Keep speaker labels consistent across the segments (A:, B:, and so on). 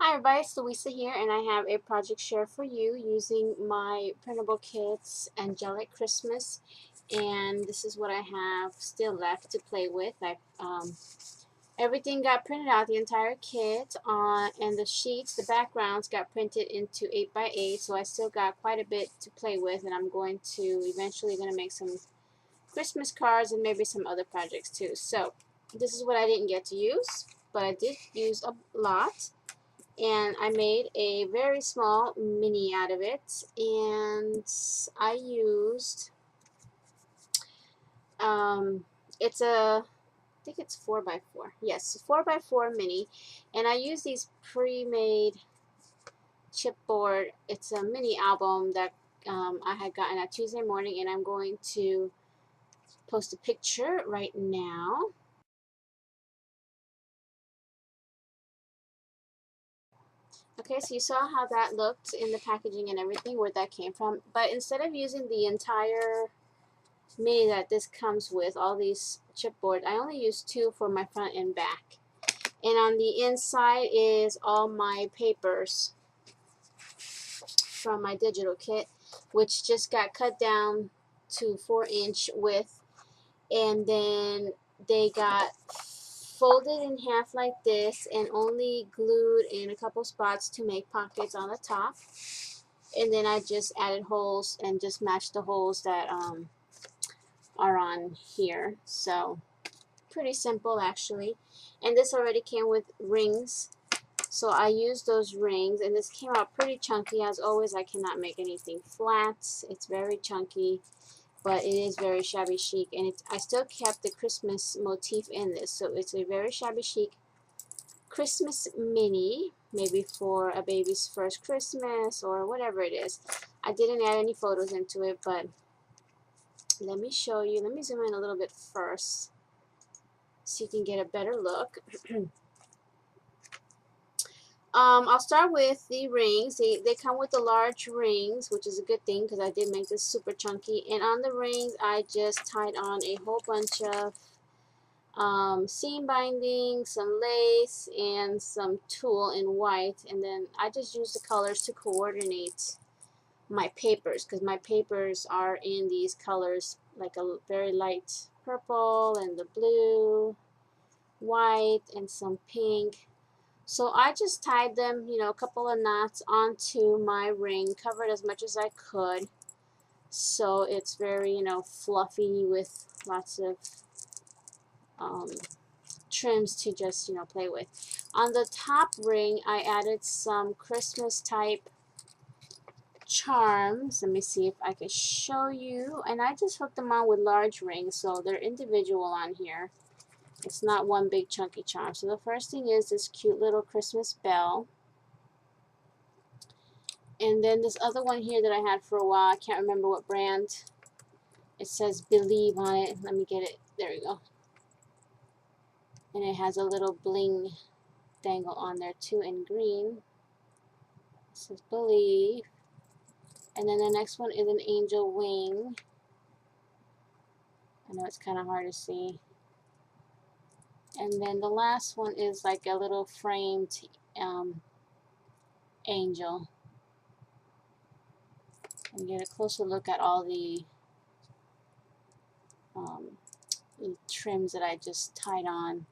A: Hi everybody, it's Louisa here, and I have a project share for you using my printable kits, Angelic Christmas, and this is what I have still left to play with. Everything got printed out, the entire kit, and the sheets, the backgrounds got printed into 8x8, so I still got quite a bit to play with, and I'm going to eventually make some Christmas cards and maybe some other projects too. So this is what I didn't get to use, but I did use a lot. And I made a very small mini out of it, and I used it's a, I think it's 4x4, yes, 4x4 mini, and I use these pre-made chipboard. It's a mini album that I had gotten at Tuesday morning, and I'm going to post a picture right now. Okay, so you saw how that looked in the packaging and everything, where that came from. But instead of using the entire mini that this comes with, all these chipboard, I only used 2 for my front and back. And on the inside is all my papers from my digital kit, which just got cut down to 4-inch width, and then they got folded in half like this and only glued in a couple spots to make pockets on the top. And then I just added holes and just matched the holes that are on here. So pretty simple actually. And this already came with rings, so I used those rings, and this came out pretty chunky. As always, I cannot make anything flat. It's very chunky, but it is very shabby chic, and I still kept the Christmas motif in this, so it's a very shabby chic Christmas mini, maybe for a baby's first Christmas or whatever it is. I didn't add any photos into it, but let me show you. Let me zoom in a little bit first so you can get a better look. I'll start with the rings. They come with the large rings, which is a good thing because I did make this super chunky. And on the rings, I just tied on a whole bunch of seam binding, some lace, and some tulle in white. And then I just used the colors to coordinate my papers, because my papers are in these colors, like a very light purple and the blue, white, and some pink. So I just tied them, a couple of knots onto my ring, covered as much as I could, so it's very, fluffy with lots of trims to just, play with. On the top ring, I added some Christmas type charms. Let me see if I can show you. And I just hooked them on with large rings, so they're individual on here. It's not one big chunky charm. So the first thing is this cute little Christmas bell. And then this other one here that I had for a while, I can't remember what brand. It says Believe on it. Let me get it. There we go. And it has a little bling dangle on there too in green. It says Believe. And then the next one is an angel wing. I know it's kind of hard to see. And then the last one is like a little framed angel. And get a closer look at all the trims that I just tied on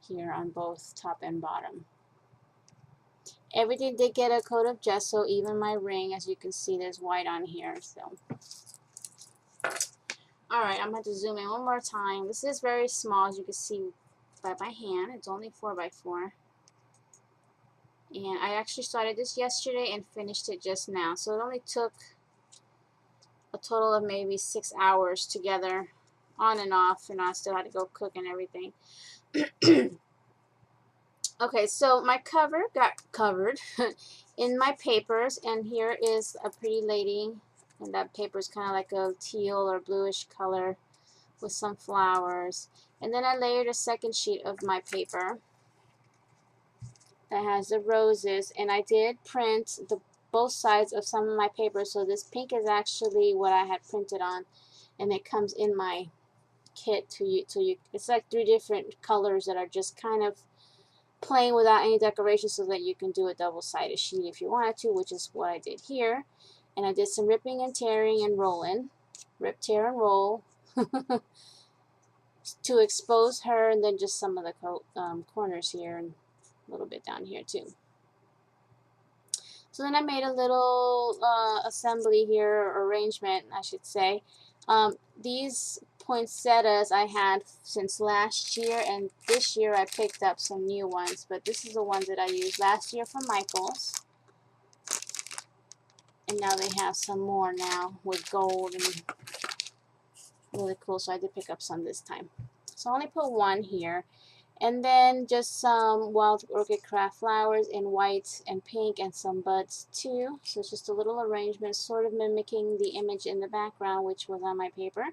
A: here on both top and bottom. Everything did get a coat of gesso, even my ring. As you can see, there's white on here. So, alright, I'm going to zoom in one more time. This is very small, as you can see by my hand. It's only 4x4. And I actually started this yesterday and finished it just now. So it only took a total of maybe 6 hours together, on and off. And I still had to go cook and everything. Okay, so my cover got covered in my papers, and here is a pretty lady, and that paper is kind of like a teal or bluish color with some flowers. And then I layered a second sheet of my paper that has the roses, and I did print both sides of some of my papers. So this pink is actually what I had printed on, and it comes in my kit it's like 3 different colors that are just kind of plain without any decoration, so that you can do a double-sided sheet if you wanted to, which is what I did here. And I did some ripping and tearing and rolling. Rip, tear, and roll to expose her, and then just some of the corners here and a little bit down here too. So then I made a little assembly here, or arrangement I should say. These poinsettias I had since last year, and this year I picked up some new ones, but this is the ones that I used last year from Michael's. And now they have some more now with gold, and really cool, so I did pick up some this time. So I only put one here. And then just some wild orchid craft flowers in white and pink, and some buds too. So it's just a little arrangement, sort of mimicking the image in the background, which was on my paper.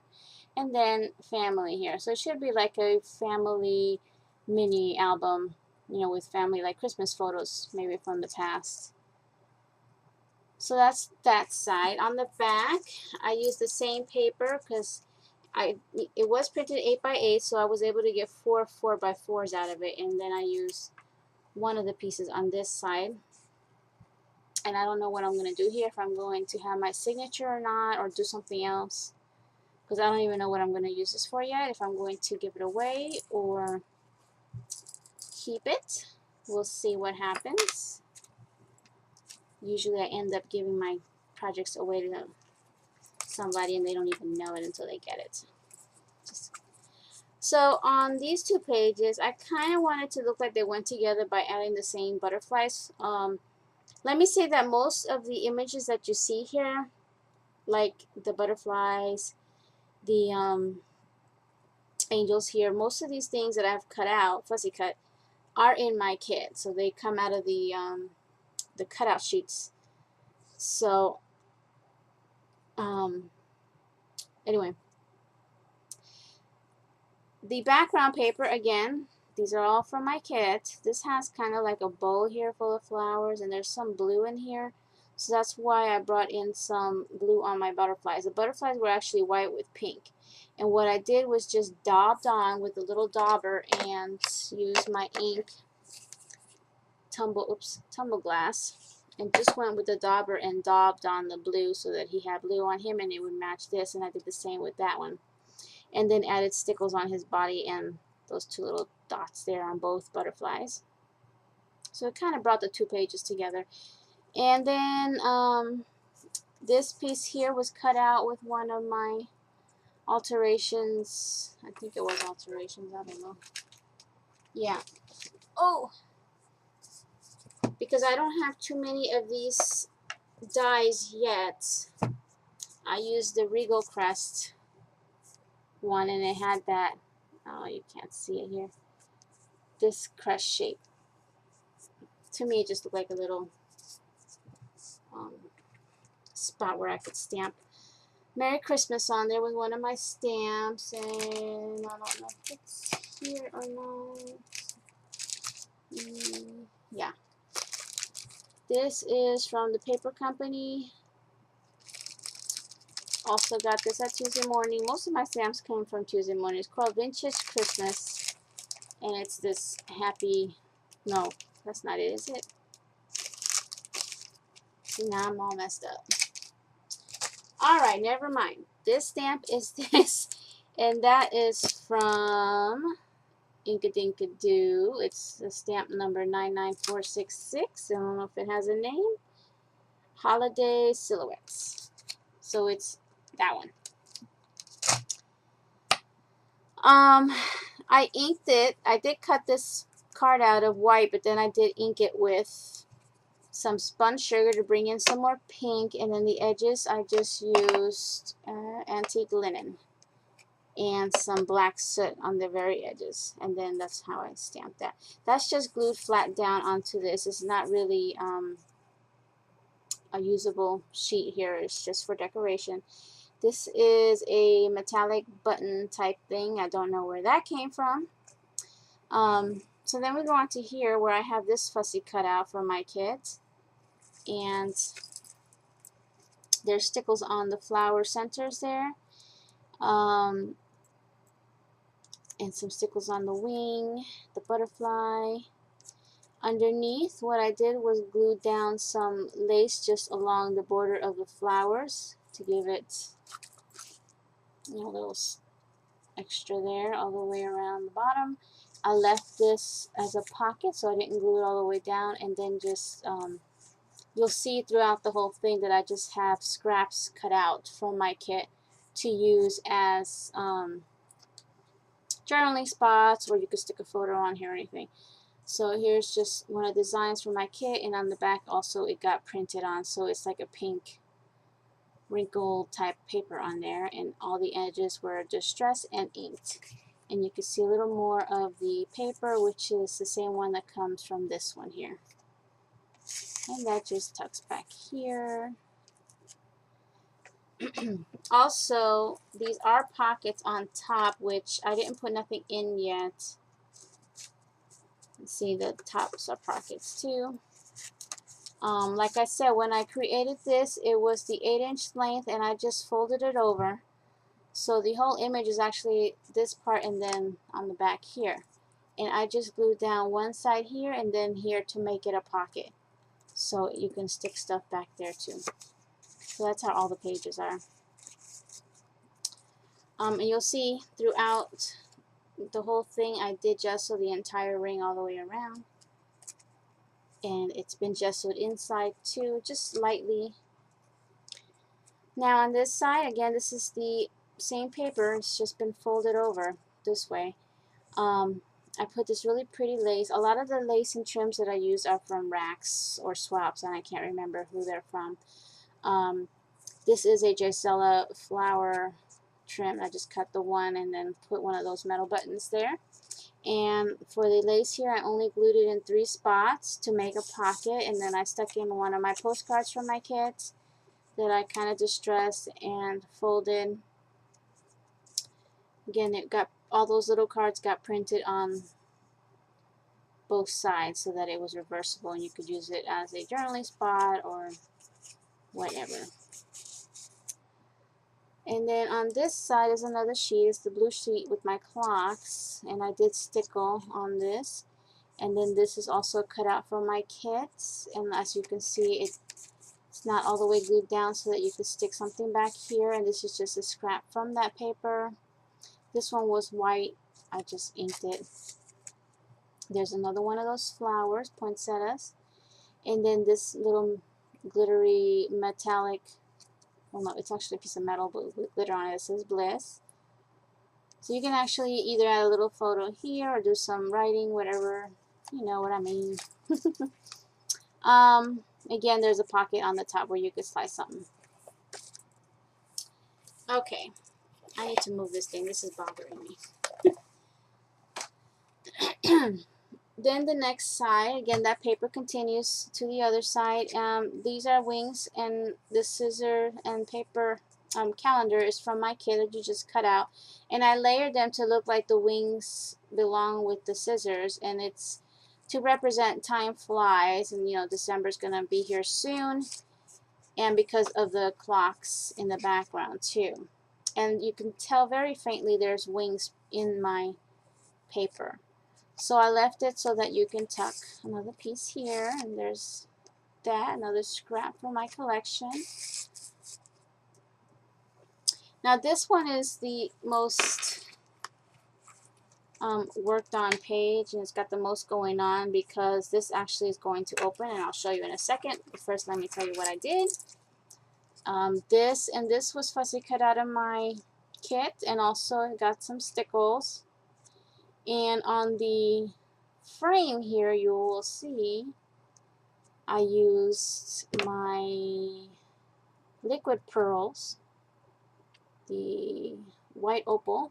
A: And then family here. So it should be like a family mini album, you know, with family, like Christmas photos maybe from the past. So that's that side. On the back, I used the same paper because it was printed 8x8, so I was able to get 4 4x4s out of it, and then I used one of the pieces on this side. And I don't know what I'm going to do here, if I'm going to have my signature or not, or do something else, because I don't even know what I'm going to use this for yet, if I'm going to give it away or keep it. We'll see what happens. Usually I end up giving my projects away to somebody and they don't even know it until they get it. So on these 2 pages, I kind of wanted to look like they went together by adding the same butterflies. Let me say that most of the images that you see here, like the butterflies, the angels here, most of these things that I've cut out, fussy cut, are in my kit. So they come out of the cutout sheets. So anyway, the background paper, again, these are all from my kit. This has kind of like a bowl here full of flowers, and there's some blue in here. So that's why I brought in some blue on my butterflies. The butterflies were actually white with pink. And what I did was just daubed on with a little dauber and used my ink tumble glass, and just went with the dauber and daubed on the blue so that he had blue on him and it would match this. And I did the same with that one. And then added stickles on his body and those 2 little dots there on both butterflies. So it kind of brought the 2 pages together. And then this piece here was cut out with one of my alterations. I think it was alterations, I don't know. Yeah. Oh! Because I don't have too many of these dies yet, I used the Regal Crest one, and it had that, oh, you can't see it here, this crest shape. To me, it just looked like a little spot where I could stamp Merry Christmas on there with one of my stamps, and I don't know if it's here or not. Yeah. This is from the paper company. Also got this at Tuesday Morning. Most of my stamps came from Tuesday Morning. It's called Vintage Christmas. And it's this happy, no, that's not it, is it? See, now I'm all messed up. Alright, never mind. This stamp is this. And that is from Inkadinkadoo. It's the stamp number 99466. I don't know if it has a name. Holiday Silhouettes. So it's that one. I inked it. I did cut this card out of white, but then I did ink it with some spun sugar to bring in some more pink, and then the edges I just used antique linen and some black soot on the very edges, and then that's how I stamped that. That's just glued flat down onto this. It's not really a usable sheet here. It's just for decoration. This is a metallic button type thing. I don't know where that came from. So then we go on to here where I have this fussy cut out for my kit. And there's stickles on the flower centers there. And some stickles on the wing, the butterfly. Underneath, what I did was glue down some lace just along the border of the flowers to give it, you know, a little extra there all the way around the bottom. I left this as a pocket so I didn't glue it all the way down, and then just you'll see throughout the whole thing that I just have scraps cut out from my kit to use as journaling spots, or you could stick a photo on here or anything. So here's just one of the designs from my kit, and on the back also it got printed on, so it's like a pink wrinkled type paper on there, and all the edges were distressed and inked. And you can see a little more of the paper, which is the same one that comes from this one here. And that just tucks back here. Also, these are pockets on top, which I didn't put nothing in yet. See, the tops are pockets too. Like I said, when I created this, it was the 8-inch length, and I just folded it over. So the whole image is actually this part and then on the back here. And I just glued down one side here and then here to make it a pocket. So you can stick stuff back there too. So that's how all the pages are. And you'll see throughout the whole thing, I did gesso the entire ring all the way around. And it's been gessoed inside too, just lightly. Now on this side, again, this is the same paper, it's just been folded over this way. I put this really pretty lace. A lot of the lace and trims that I use are from Racks or Swaps, and I can't remember who they're from. This is a Gisela flower trim. I just cut the one and then put one of those metal buttons there. And for the lace here, I only glued it in 3 spots to make a pocket, and then I stuck in one of my postcards from my kit that I kind of distressed and folded. Again, it got all those little cards got printed on both sides so that it was reversible and you could use it as a journaling spot or whatever. And then on this side is another sheet. It's the blue sheet with my clocks, and I did stickle on this. And then this is also cut out from my kit, and as you can see, it's not all the way glued down so that you could stick something back here. And this is just a scrap from that paper. This one was white. I just inked it. There's another one of those flowers, poinsettias. And then this little glittery metallic, well, no, it's actually a piece of metal, but with glitter on it. It says Bliss. So you can actually either add a little photo here or do some writing, whatever, you know what I mean. Again, there's a pocket on the top where you could slide something. Okay, I need to move this thing. This is bothering me. Then the next side, again, that paper continues to the other side. These are wings, and the scissor and paper calendar is from my kit that you just cut out. And I layered them to look like the wings belong with the scissors, and it's to represent time flies, and you know, December's going to be here soon, and because of the clocks in the background too. And you can tell very faintly there's wings in my paper. So I left it so that you can tuck another piece here, and there's that, another scrap from my collection. Now this one is the most worked on page, and it's got the most going on because this actually is going to open, and I'll show you in a second. But first, let me tell you what I did. This was fussy cut out of my kit, and also got some stickles. And on the frame here, you will see I used my liquid pearls, the white opal.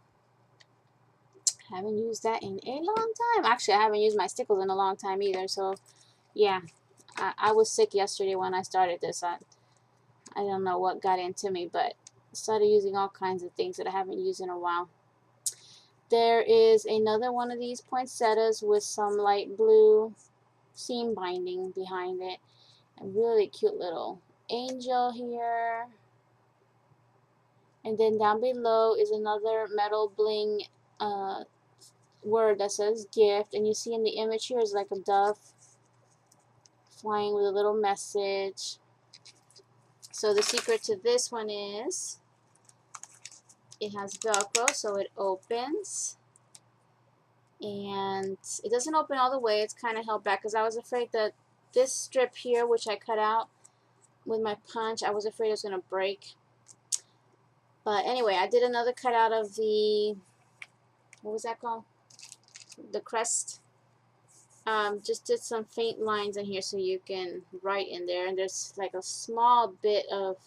A: Haven't used that in a long time. Actually, I haven't used my stickles in a long time either. So, yeah, I was sick yesterday when I started this. I don't know what got into me, but I started using all kinds of things that I haven't used in a while. There is another one of these poinsettias with some light blue seam binding behind it. A really cute little angel here. And then down below is another metal bling word that says gift. And you see in the image here is like a dove intertwined with a little message. So the secret to this one is it has Velcro, so it opens. And it doesn't open all the way. It's kind of held back because I was afraid that this strip here, which I cut out with my punch, I was afraid it was going to break. But anyway, I did another cutout of the, what was that called? The crest. Just did some faint lines in here so you can write in there. And there's like a small bit of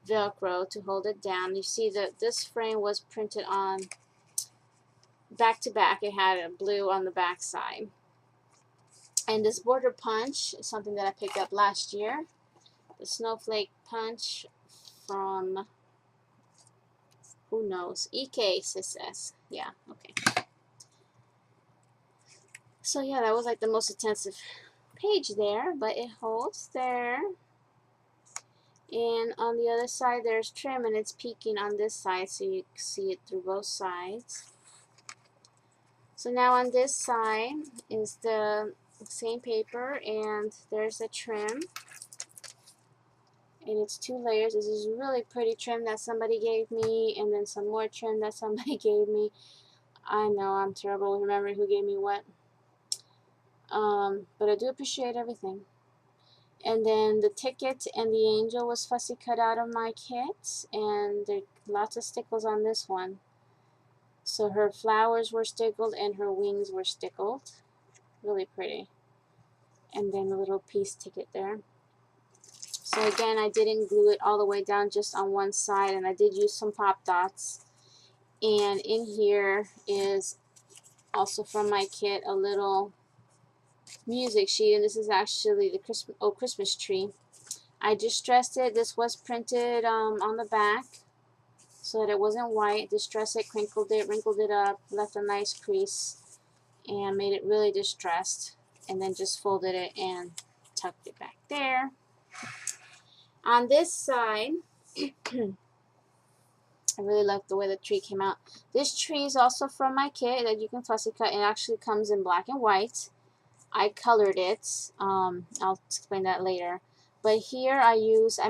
A: Velcro to hold it down. You see that this frame was printed on back to back. It had a blue on the back side. And this border punch is something that I picked up last year. The snowflake punch from, who knows, EK says. Yeah, okay. So yeah, that was like the most intensive page there, but it holds there. And on the other side there's trim, and it's peeking on this side so you can see it through both sides. So now on this side is the same paper, and there's a trim, and it's 2 layers. This is really pretty trim that somebody gave me, and then some more trim that somebody gave me. I know I'm terrible with remembering who gave me what, but I do appreciate everything. And then the ticket and the angel was fussy cut out of my kit, and there are lots of stickles on this one. So her flowers were stickled and her wings were stickled. Really pretty. And then a little piece ticket there. So again, I didn't glue it all the way down, just on one side, and I did use some pop dots. And in here is also from my kit a little music sheet, and this is actually the Christmas tree. I distressed it. This was printed on the back so that it wasn't white. Distressed it, crinkled it, wrinkled it up, left a nice crease, and made it really distressed, and then just folded it and tucked it back there. On this side, I really love the way the tree came out. This tree is also from my kit that you can fussy cut. It actually comes in black and white. I colored it. I'll explain that later. But here I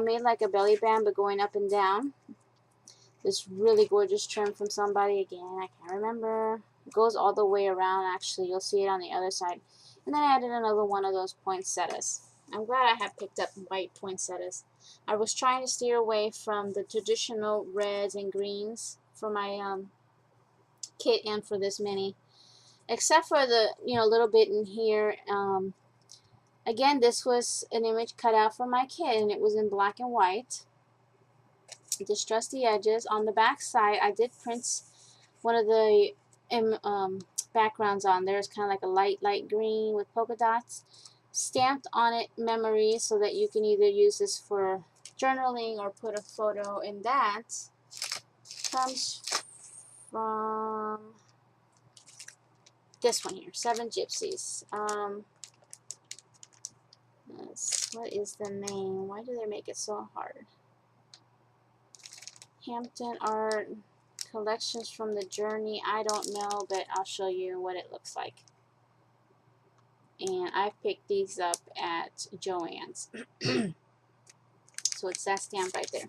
A: made like a belly band but going up and down. This really gorgeous trim from somebody. Again, I can't remember. It goes all the way around actually. You'll see it on the other side. And then I added another one of those poinsettias. I'm glad I have picked up white poinsettias. I was trying to steer away from the traditional reds and greens for my kit and for this mini. Except for the, little bit in here. Again, this was an image cut out from my kit, and it was in black and white. Distressed the edges. On the back side, I did print one of the backgrounds on there. It's kind of like a light green with polka dots. Stamped on it memories so that you can either use this for journaling or put a photo, and that comes from this one here, 7 Gypsies. What is the name? Why do they make it so hard? Hampton Art Collections from the Journey. I don't know, but I'll show you what it looks like. And I picked these up at Joann's. So it's that stamp right there.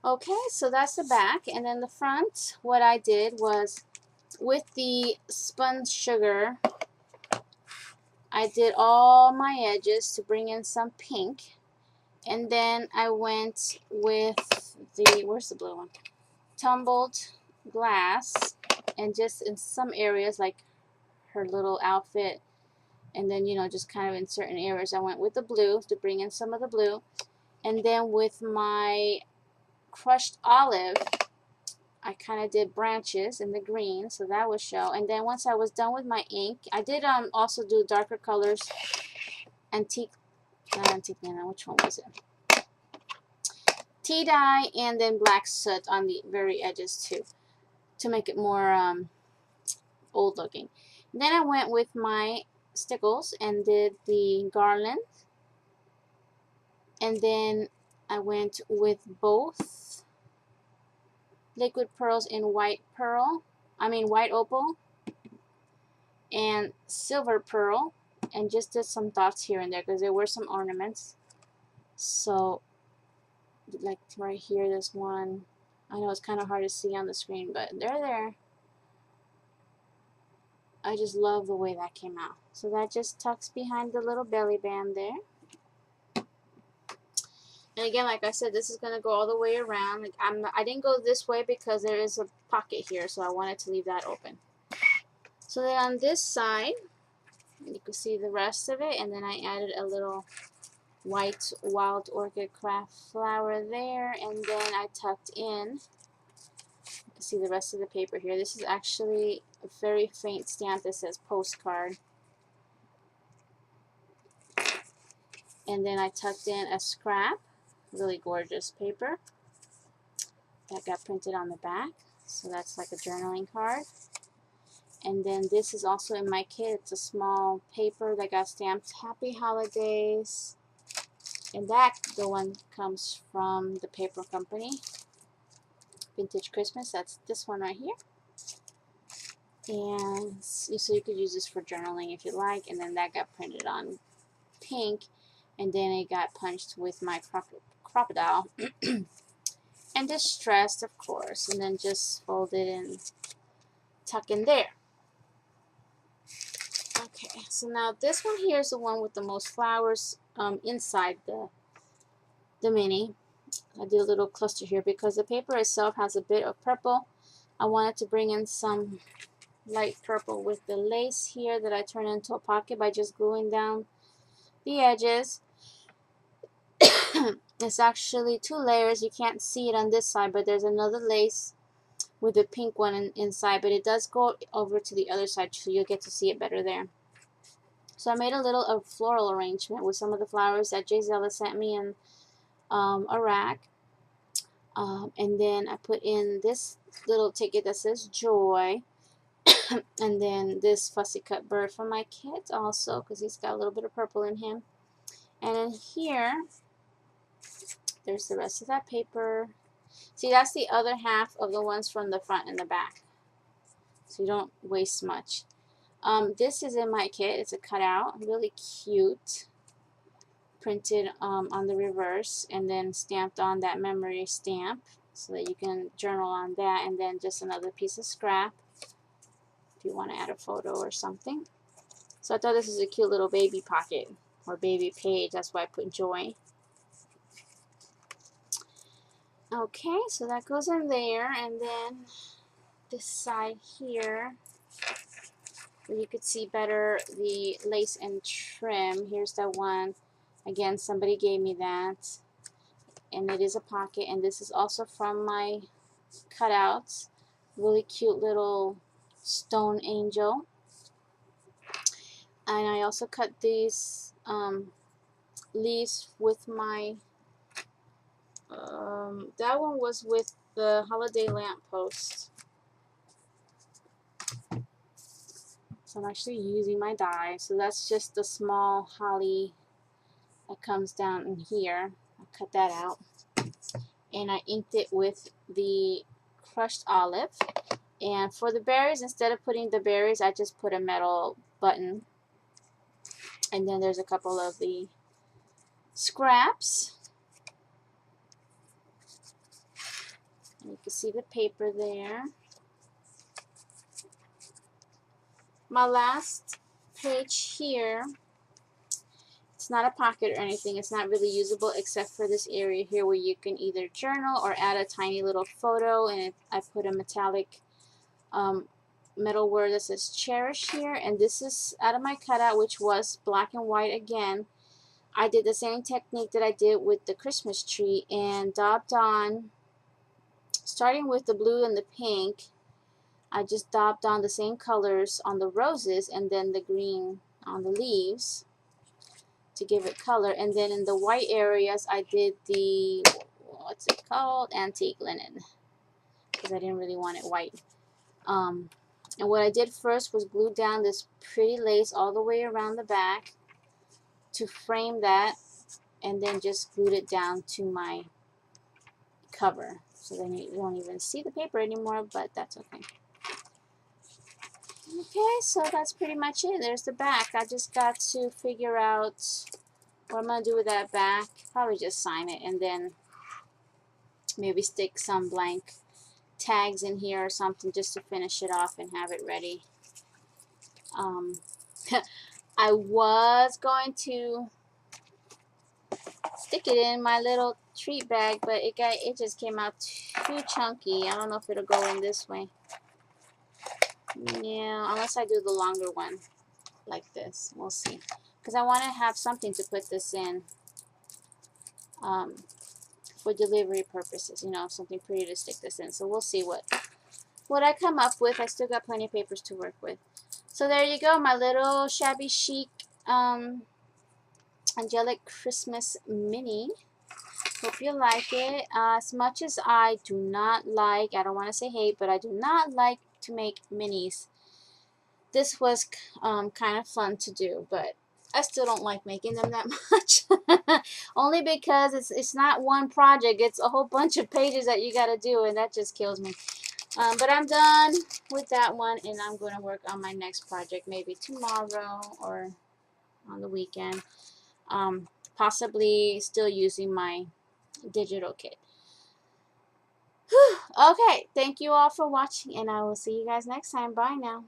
A: Okay, so that's the back. And then the front, what I did was, with the spun sugar, I did all my edges to bring in some pink. And then I went with the, where's the blue one? Tumbled glass. And just in some areas, like her little outfit, and then just kind of in certain areas I went with the blue to bring in some of the blue. And then with my crushed olive I kind of did branches in the green, so that would show. And then once I was done with my ink, I did also do darker colors, antique, not antique, which one was it? Tea dye, and then black soot on the very edges too, to make it more old looking. And then I went with my stickles and did the garland, and then I went with both liquid pearls in white opal and silver pearl, and just did some dots here and there because there were some ornaments. So like right here, there's one. I know it's kind of hard to see on the screen, but they're there. I just love the way that came out. So that just tucks behind the little belly band there. And again, like I said, this is going to go all the way around. Like I didn't go this way because there is a pocket here, so I wanted to leave that open. So then on this side, you can see the rest of it, and then I added a little white wild orchid craft flower there, and then I tucked in, you can see the rest of the paper here. This is actually a very faint stamp that says postcard. And then I tucked in a scrap, really gorgeous paper that got printed on the back. So that's like a journaling card. And then this is also in my kit. It's a small paper that got stamped Happy Holidays. And that, the one comes from the paper company, Vintage Christmas. That's this one right here. And so you could use this for journaling if you like. And then that got printed on pink. And then it got punched with my crocodile. And distressed, of course. And then just fold it and tuck in there. Okay, so now this one here is the one with the most flowers inside the mini. I did a little cluster here because the paper itself has a bit of purple. I wanted to bring in some light purple with the lace here that I turned into a pocket by just gluing down the edges. It's actually 2 layers. You can't see it on this side, but there's another lace with a pink one inside, but it does go over to the other side, so you'll get to see it better there. So I made a little floral arrangement with some of the flowers that Gisela sent me in a rack. And then I put in this little ticket that says Joy. And then this fussy cut bird for my kid also, because he's got a little bit of purple in him. And then here, there's the rest of that paper. See, that's the other half of the ones from the front and the back. So you don't waste much. This is in my kit. It's a cutout. Really cute. Printed on the reverse and then stamped on that memory stamp so that you can journal on that. And then just another piece of scrap if you want to add a photo or something. So I thought this was a cute little baby pocket or baby page. That's why I put Joy. Okay, so that goes in there, and then this side here, where you could see better the lace and trim. Here's that one. Again, somebody gave me that, and it is a pocket, and this is also from my cutouts. Really cute little stone angel. And I also cut these leaves with my that one was with the holiday lamppost. So I'm actually using my die. So that's just the small holly that comes down in here. I cut that out. And I inked it with the crushed olive. And for the berries, instead of putting the berries, I just put a metal button. And then there's a couple of the scraps. And you can see the paper there. My last page here, it's not a pocket or anything. It's not really usable except for this area here where you can either journal or add a tiny little photo. And I put a metallic metal word that says cherish here. And this is out of my cutout, which was black and white again. I did the same technique that I did with the Christmas tree and daubed on, starting with the blue and the pink. I just daubed on the same colors on the roses and then the green on the leaves to give it color. And then in the white areas, I did the, what's it called? Antique linen, because I didn't really want it white. And what I did first was glue down this pretty lace all the way around the back to frame that, and then just glued it down to my cover. So then you don't even see the paper anymore, but that's okay. Okay, so that's pretty much it. There's the back. I just got to figure out what I'm going to do with that back. Probably just sign it and then maybe stick some blank tags in here or something just to finish it off and have it ready. I was going to stick it in my little treat bag, but it just came out too chunky. I don't know if it'll go in this way. Yeah, unless I do the longer one like this. We'll see. Because I want to have something to put this in for delivery purposes. You know, something pretty to stick this in. So we'll see what I come up with. I still got plenty of papers to work with. So there you go, my little Shabby Chic Angelic Christmas mini. Hope you like it. As much as I do not like, I don't want to say hate, but I do not like to make minis. This was kind of fun to do, but I still don't like making them that much. Only because it's not one project. It's a whole bunch of pages that you got to do, and that just kills me. But I'm done with that one, and I'm going to work on my next project maybe tomorrow or on the weekend. Possibly still using my digital kit. Okay, thank you all for watching, and I will see you guys next time. Bye now.